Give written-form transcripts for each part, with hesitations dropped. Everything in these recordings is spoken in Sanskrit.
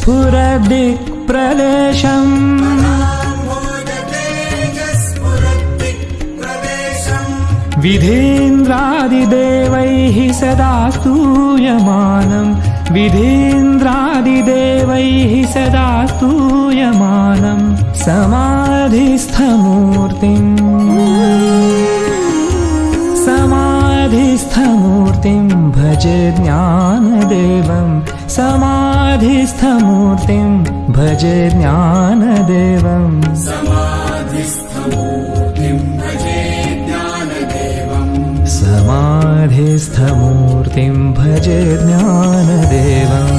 स्फुरद्दिक्प्रदेशम् विधीन्द्रादिदेवैः सदा स्तूयमानं विधीन्द्रादिदेवैः सदा स्तूयमानं समाधिस्थमूर्तिं भजे ज्ञानदेवं समाधिस्थमूर्तिं भजे ज्ञानदेवं समाधिस्थमूर्तिं भजे ज्ञानदेवं समाधिस्थमूर्तिं भजे ज्ञानदेवम्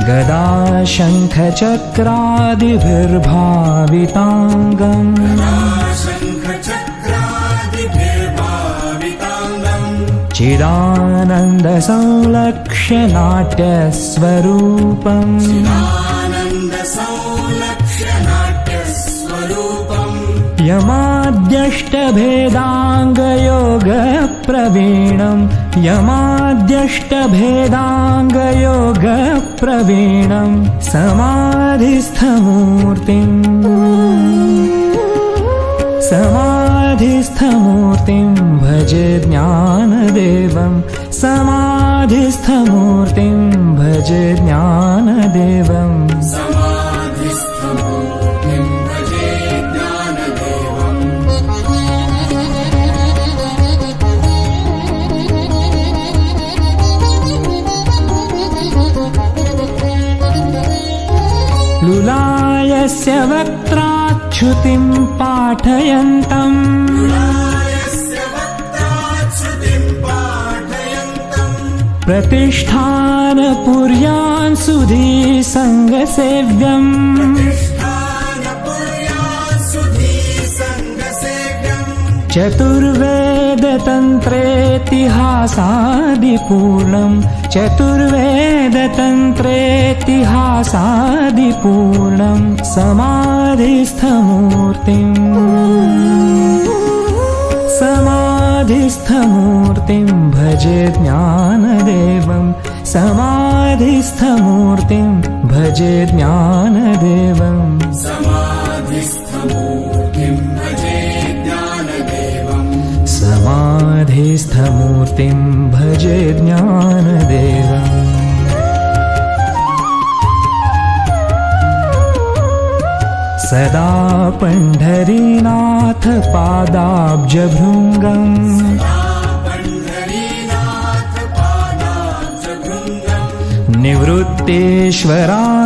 गदा शङ्खचक्रादिभिर्भाविताङ्गम् चिदानन्दसंलक्ष्य नाट्यस्वरूपम् यमाद्यष्टभेदाङ्गयोगप्रवीणं यमाद्यष्टभेदाङ्गयोगप्रवीणं समाधिस्थमूर्तिं भजे ज्ञानदेवं समाधिस्थमूर्तिं भजे ज्ञानदेवं समाधिस्थमूर्तिं भजे ज्ञानदेवं लुलायस्य वक्त्राच्छ्रुतिं पाठयन्तम् प्रतिष्ठानपुर्यां सुधीसङ्गसेव्यम् चतुर्वेदतन्त्रेतिहासादिपूर्णं चतुर्वेदतन्त्रेतिहासादिपूर्णं समाधिस्थमूर्तिं भजे ज्ञानदेवं समाधिस्थमूर्तिं भजे ज्ञानदेवं समाधिस्थमूर्तिं भजे ज्ञानदेवं समाधिस्थमूर्तिं भजे ज्ञानदेवम् सदा पंढरीनाथ पादाब्जभृङ्गम्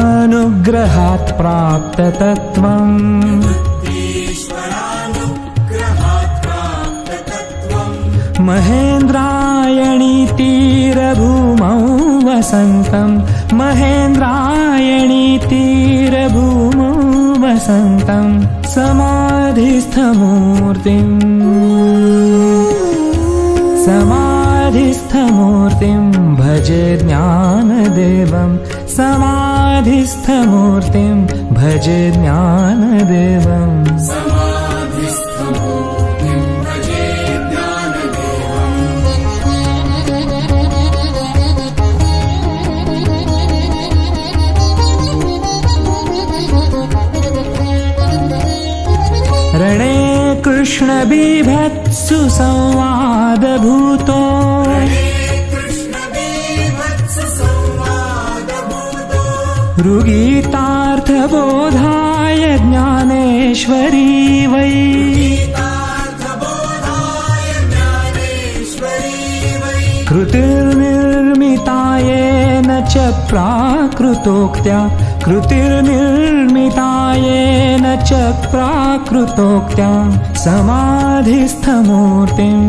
निवृत्तेश्वरानुग्रहात् प्राप्ततत्त्वम् महेन्द्रायणी तीरभूमौ वसन्तं महेन्द्रायणी तीरभूमौ वसन्तं समाधिस्थमूर्तिं भजे ज्ञानदेवं समाधिस्थमूर्तिं भजे ज्ञानदेवं समाधिस्थमूर्तिं भजे ज्ञानदेवं रणे कृष्णबीभत्सु संवादभूतो ऋगीतार्थबोधाय ज्ञानेश्वरी वै कृतिर्निर्मितायेन च प्राकृतोक्त्या कृतिर्निर्मितायेन च प्राकृतोक्त्या समाधिस्थमूर्तिं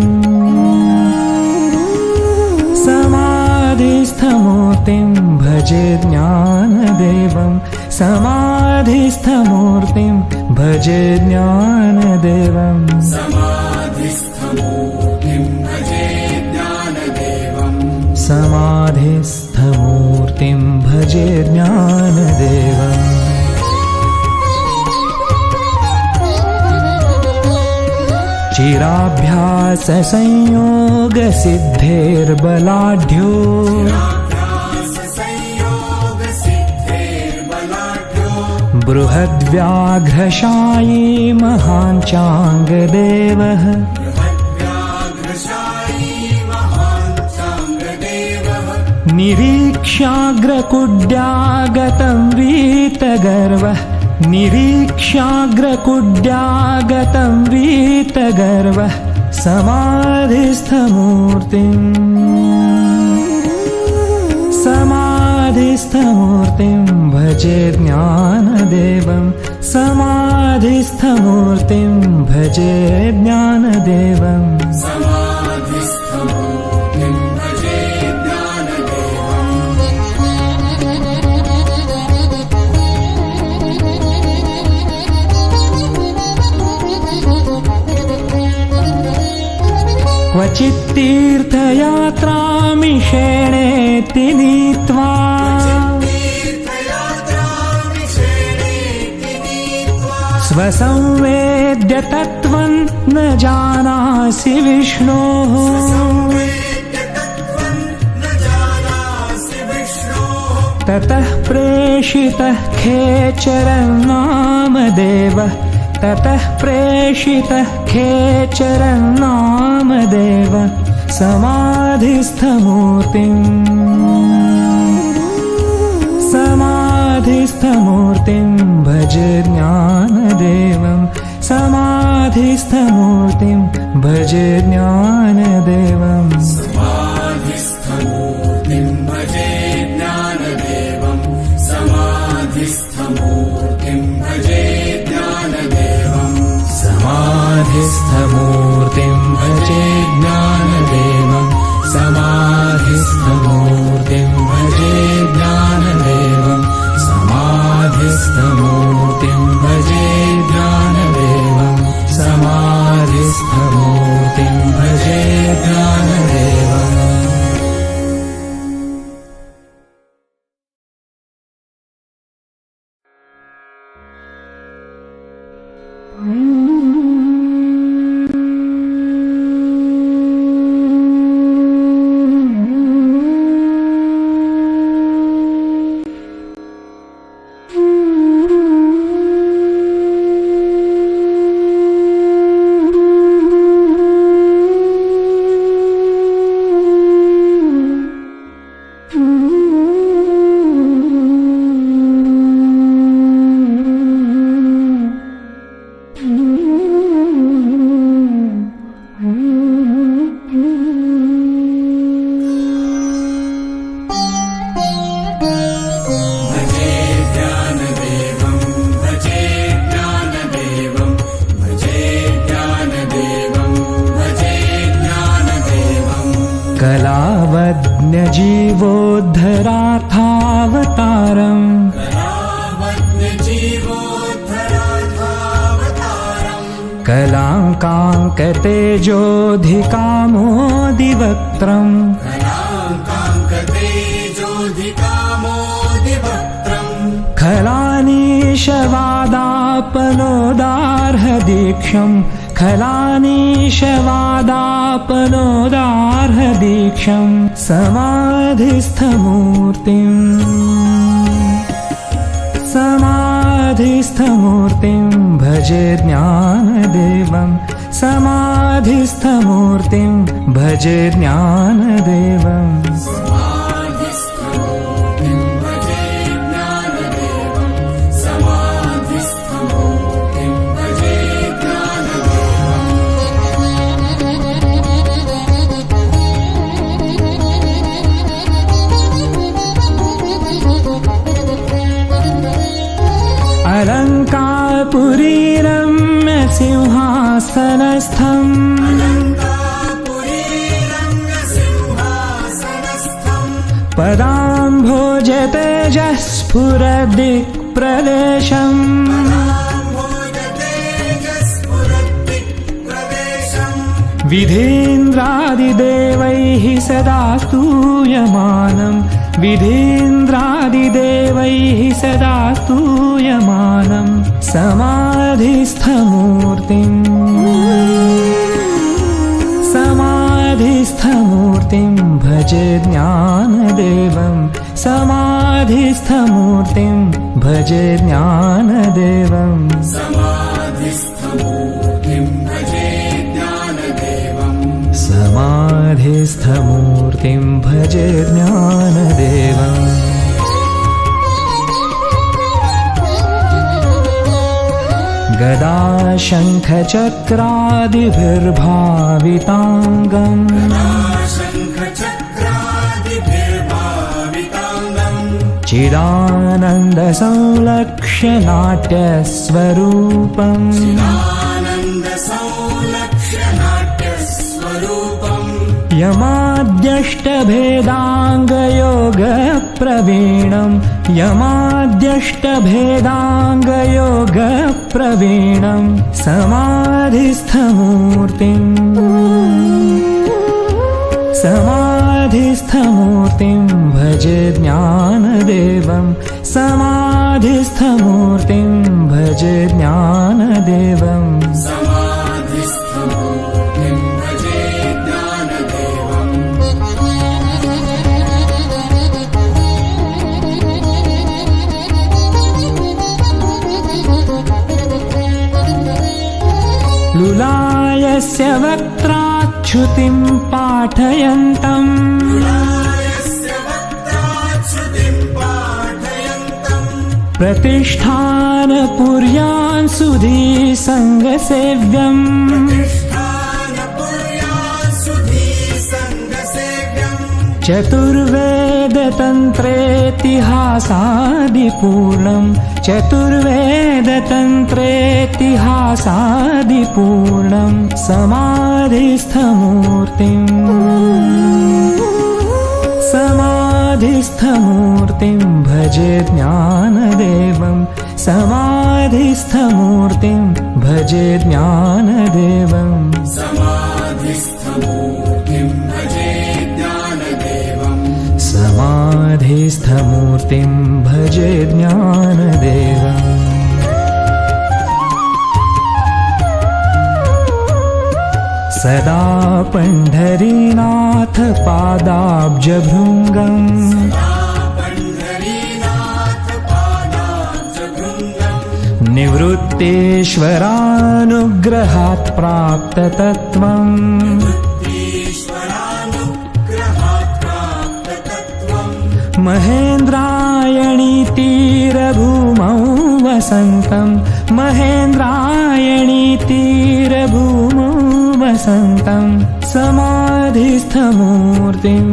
भजे ज्ञानदेवं समाधिस्थमूर्तिं भजे ज्ञानदेवं समाधिस्थमूर्तिं भजे ज्ञानदेवं समाधिस्थमूर्तिं भजे ज्ञानदेवम् चिराभ्यास संयोग सिद्धेर्बलाढ्यो बृहद्व्याघ्रशायी महान् चाङ्गदेवः निरीक्ष्याग्रकुड्यागतं वीतगर्वः निरीक्ष्याग्रकुड्यागतं वीतगर्वः समाधिस्थमूर्तिं भजे ज्ञानदेवं समाधिस्थमूर्तिं भजे ज्ञानदेवम् क्वचित्तीर्थयात्रामिषेणेति नीत्वा स्वसंवेद्य तत्त्वं न जानासि विष्णोः ततः प्रेषितः खेचरं नामदेवः ततः प्रेषितः खेचरं नामदेवः समाधिस्थमूर्तिं भजे ज्ञानदेवं समाधिस्थमूर्तिं भजे ज्ञानदेवम् समाधिस्थमूर्तिं भजे ज्ञानदेवं समाधिस्थमूर्तिं भजे समाधिस्थमूर्तिं भजे ज्ञानदेवं समाधिस्थमूर्तिं भजे ज्ञानदेवं समाधिस्थमूर्तिं भजे ज्ञानदेवं समाधिस्थमूर्तिं भजे ज्ञानदेवम् कलावज्ञजीवोद्धरार्थावतारम् कलाङ्काङ्कतेजोऽधिकामोदिवक्त्रम् खलानीशवादापनोदार्हदीक्षम् खलानीशवादापनोदार्हदीक्षम् समाधिस्थमूर्तिं भजे ज्ञानदेवं समाधिस्थमूर्तिं भजे ज्ञानदेवम् अलङ्कारपुरीरम्य सिंहासनस्थम् पदाम्भोजतेजः स्फुरदिक्प्रदेशम् विधीन्द्रादिदेवैः सदा स्तूयमानम् विधीन्द्रादिदेवैः सदा स्तूयमानम् समाधिस्थमूर्तिम् समाधिस्थमूर्तिं भजे ज्ञानदेवं समाधिस्थमूर्तिं भजे ज्ञानदेवं समाधिस्थमूर्तिं भजे ज्ञानदेवं समाधिस्थमूर्तिं भजे ज्ञानदेवम् गदा शङ्खचक्रादिभिर्भाविताङ्गम् चिदानन्दसंलक्ष्य नाट्यस्वरूपम् यमाद्यष्टभेदाङ्गयोगप्रवीणम् यमाद्यष्टभेदाङ्गयोगप्रवीणम् समाधिस्थमूर्तिं भजे ज्ञानदेवं समाधिस्थमूर्तिं भजे ज्ञानदेवं समाधिस्थमूर्तिं भजे ज्ञानदेवं लुलायस्य वक्त्राच्युतिं पाठयन्तम् प्रतिष्ठानपुर्यां सुधीसङ्गसेव्यम् चतुर्वेदतन्त्रेतिहासादिपूर्णम् चतुर्वेदतन्त्रेतिहासादिपूर्णम् समाधिस्थमूर्तिं भजे ज्ञानदेवं समाधिस्थमूर्तिं भजे ज्ञानदेवं समाधिस्थमूर्तिं भजे ज्ञानदेवं समाधिस्थमूर्तिं भजे ज्ञानदेवम् सदा पंढरीनाथ पादाब्जभृङ्गम् निवृत्तेश्वरानुग्रहात् प्राप्ततत्त्वम् महेन्द्रायणी तीरभूमौ वसन्तं महेन्द्रायणी तीरभूमौ वसन्तं समाधिस्थमूर्तिं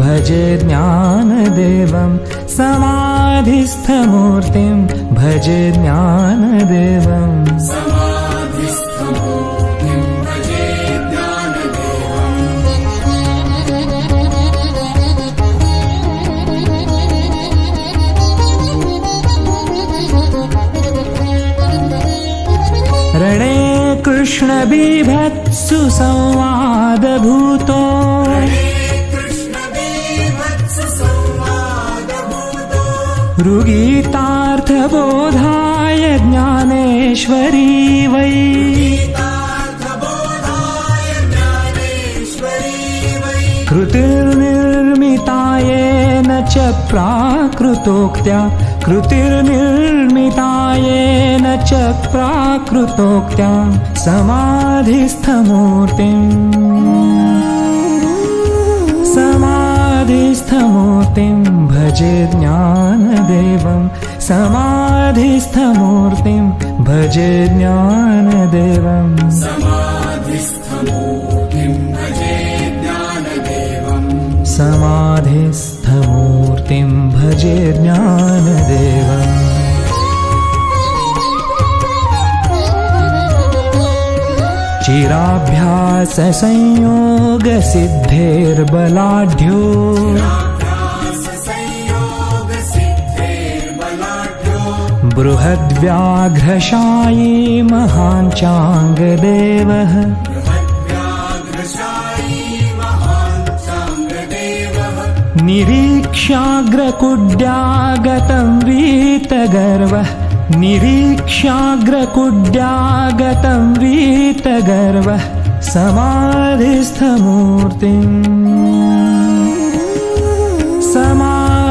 भजे ज्ञानदेवं समाधिस्थमूर्तिं भजे ज्ञानदेवं समाधिस्थमूर्तिं भजे रणे कृष्णबीभत्सु संवादभूतो ऋगीतार्थबोधाय ज्ञानेश्वरी वै कृतिर्निर्मितायेन च प्राकृतोक्त्या कृतिर्निर्मितायेन च प्राकृतोक्त्या समाधिस्थमूर्तिं भजे ज्ञानदेवं समाधिस्थमूर्तिं भजे ज्ञानदेवं समाधिस्थमूर्तिं भजे ज्ञानदेवं समाधिस्थमूर्तिं भजे ज्ञानदेवम् चिराभ्याससंयोगसिद्धेर्बलाढ्यो बृहद्व्याघ्रशायी महाञ्चाङ्गदेवः निरीक्ष्याग्रकुड्यागतं वीतगर्वः निरीक्ष्याग्रकुड्यागतं वीतगर्वः समाधिस्थमूर्तिम्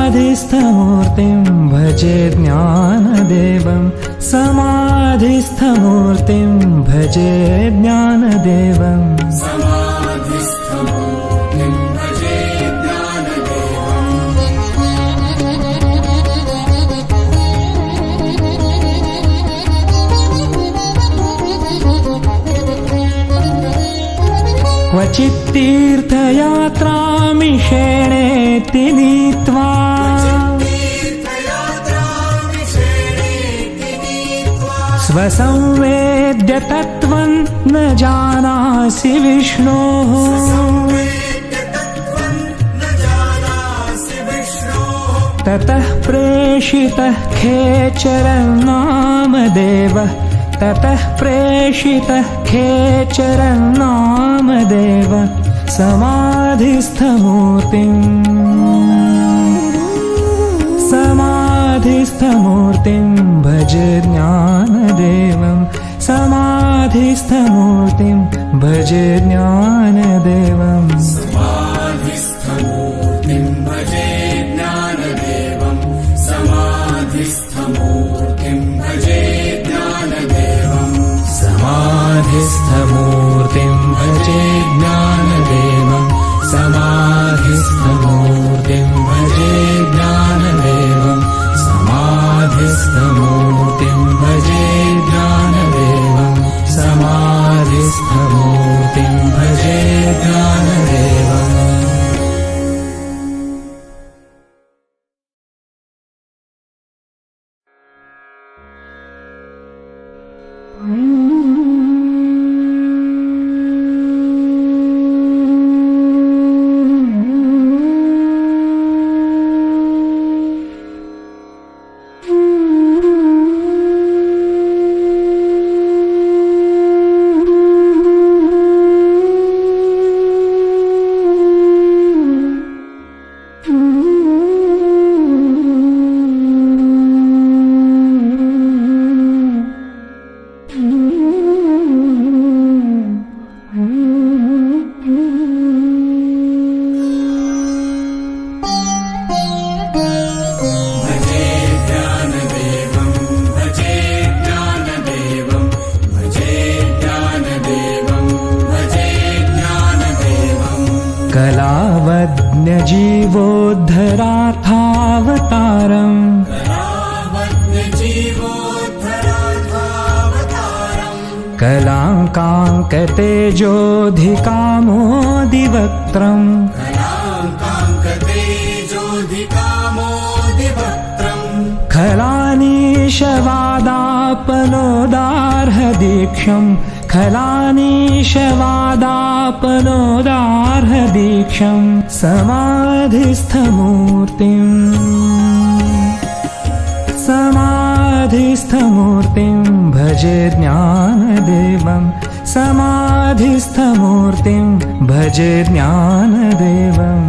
समाधिस्थमूर्तिं भजे ज्ञानदेवं समाधिस्थमूर्तिं भजे ज्ञानदेवम् समाधिस्थमूर्तिं भजे ज्ञानदेवम् क्वचित्तीर्थयात्रामिषेणेति नीत्वा स्वसंवेद्य तत्त्वं न जानासि विष्णोः ततः प्रेषितः खेचरं नामदेवः ततः प्रेषितः खेचरं नामदेवः समाधिस्थमूर्तिं भजे ज्ञानदेवं समाधिस्थमूर्तिं भजे ज्ञानदेवम् समाधिस्थमूर्तिं भजे ज्ञानदेवं समाधिस्थमूर्तिं भजे ज्ञानदेवम् समाधिस्थमूर्तिं भजे ज्ञानदेवं समाधिस्थमूर्तिं भजे ज्ञानदेवं समाधिस्थमूर्तिं भजे ज्ञानदेवं समाधिस्थमूर्तिं भजे ज्ञानदेवम् कलावज्ञजीवोद्धरार्थावतारम् कलाङ्काङ्कतेजोऽधिकामोदिवक्त्रम् खलानीशवादापनोदार्हदीक्षम् खलानीशवादापनोदार्हदीक्षम् समाधिस्थमूर्तिं भजे ज्ञानदेवं समाधिस्थमूर्तिं भजे ज्ञानदेवम्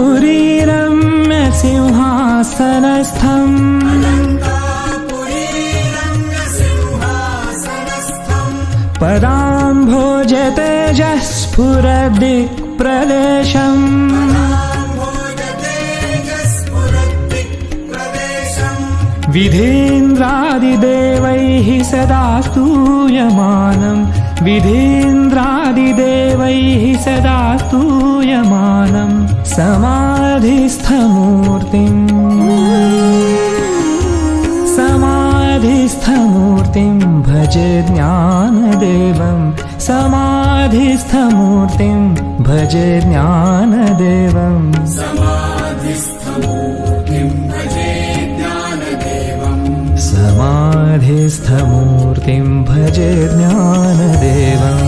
अलङ्कारपुरीरम्य सिंहासनस्थम् पदाम्भोजतेजः स्फुरदिक्प्रदेशम् विधीन्द्रादिदेवैः सदा स्तूयमानम् विधीन्द्रादिदेवैः सदा स्तूयमानम् समाधिस्थमूर्तिं भजे ज्ञानदेवं समाधिस्थमूर्तिं भजे ज्ञानदेवम् समाधिस्थमूर्तिं भजे ज्ञानदेवम् समाधिस्थमूर्तिं भजे ज्ञानदेवम्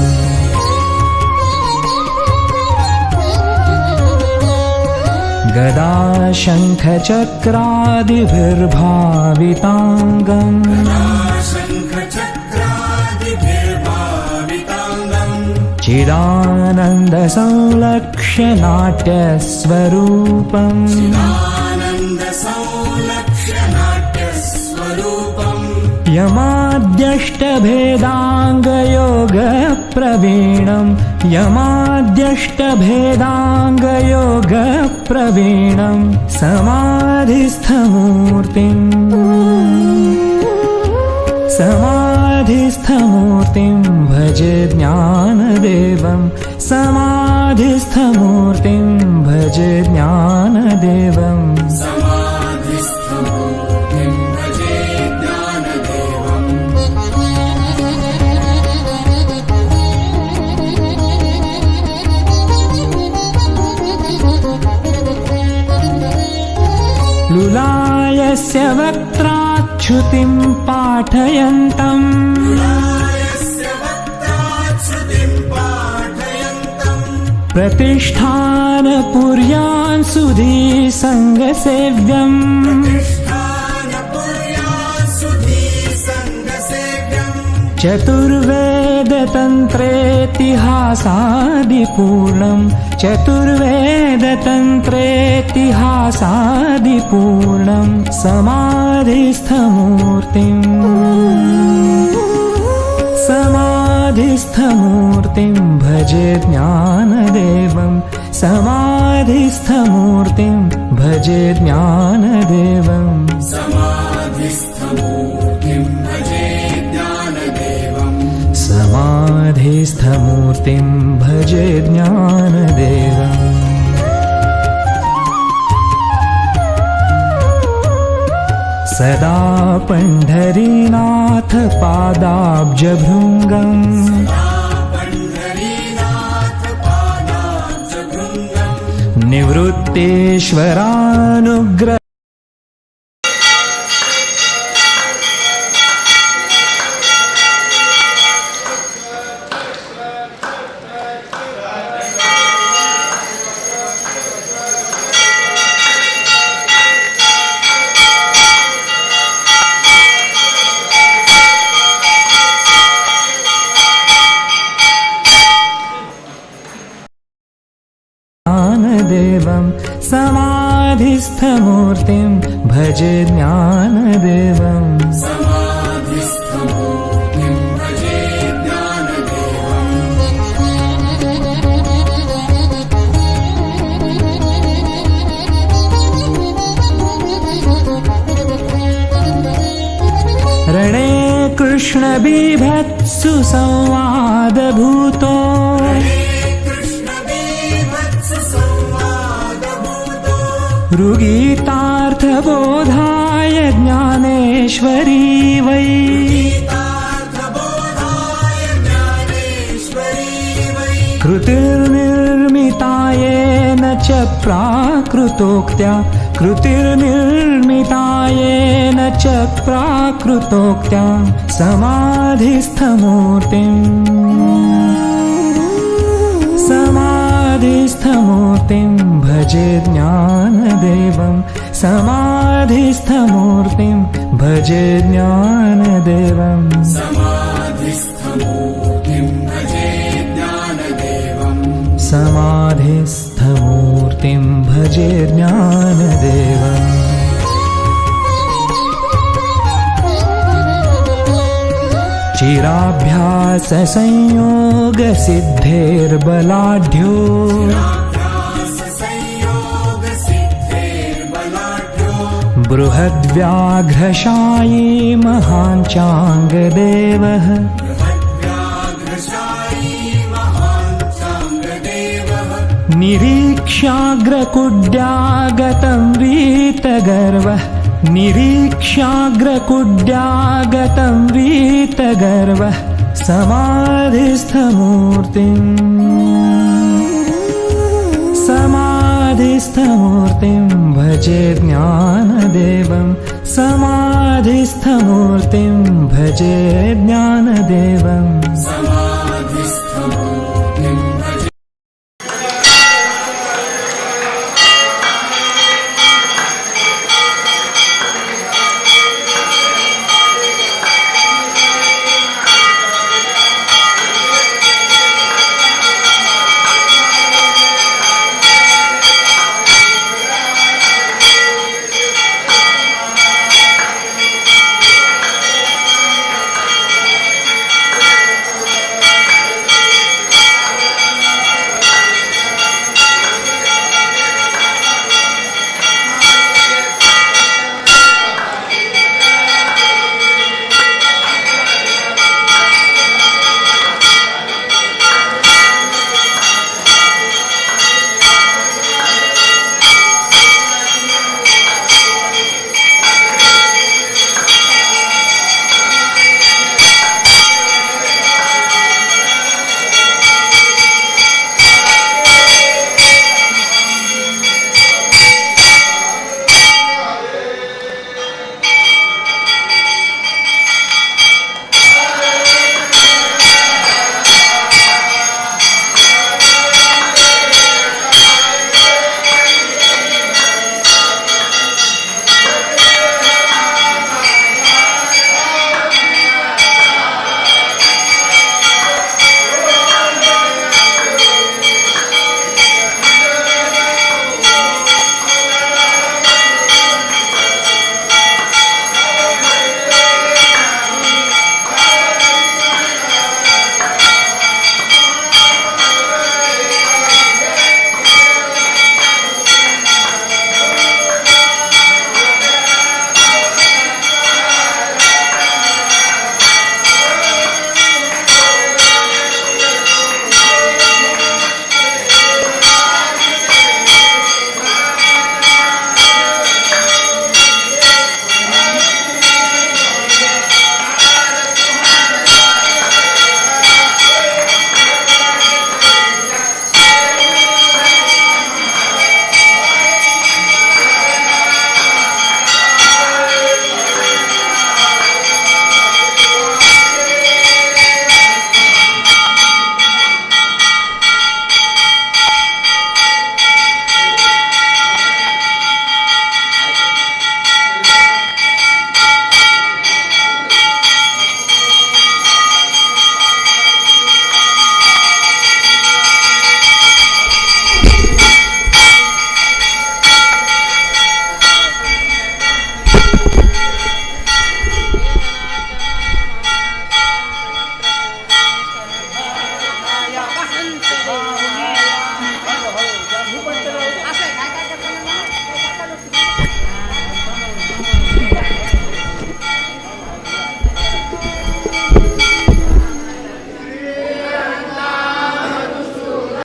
शङ्खचक्रादिभिर्भाविताङ्गम् चिदानन्दसंलक्ष्य नाट्यस्वरूपम् यमाद्यष्टभेदाङ्गयोगप्रवीणम् यमाद्यष्टभेदाङ्गयोगप्रवीणम् समाधिस्थमूर्तिम् भजे ज्ञानदेवम् समाधिस्थमूर्तिम् भजे ज्ञानदेवम् लुलायस्य वक्त्राच्छ्रुतिम् पाठयन्तम् प्रतिष्ठानपुर्यान् सुधीसङ्गसेव्यम् चतुर्वेदतन्त्रेतिहासादिपूर्णम् चतुर्वेदतन्त्रेतिहासादिपूर्णम् समाधिस्थमूर्तिम् भजे ज्ञानदेवम् समाधिस्थमूर्तिम् भजे ज्ञानदेवम् समाधिस्थमूर्तिम् भजे ज्ञानदेवम् समाधिस्थमूर्तिम् भजे ज्ञानदेवम् सदा पण्ढरीनाथ पादाब्जभृङ्गम् निवृत्तेश्वरानुग्रह ज्ञानदेवम् समाधिस्थमूर्तिम् भजे ज्ञानदेवम् समाधिस्थमूर्तिम् भजे ज्ञानदेवम् रणे कृष्णबीभत्सु संवादभूतो ऋगीतार्थबोधाय ज्ञानेश्वरी वै कृतिर्निर्मितायेन च प्राकृतोक्त्या कृतिर्निर्मितायेन च प्राकृतोक्त्या समाधिस्थमूर्तिम् भजे ज्ञानदेवम् समाधिस्थमूर्तिम् भजे ज्ञानदेवम् समाधिस्थमूर्तिम् भजे ज्ञानदेवम् समाधिस्थमूर्तिम् भजे ज्ञानदेवम् चिराभ्याससंयोगसिद्धेर्बलाढ्यो बृहद्व्याघ्रशायी महाञ्चाङ्गदेवः निरीक्ष्याग्रकुड्यागतं वीतगर्वः निरीक्ष्याग्रकुड्यागतं वीतगर्वः समाधिस्थमूर्तिम् भजे ज्ञानदेवम् समाधिस्थमूर्तिम् भजे ज्ञानदेवम्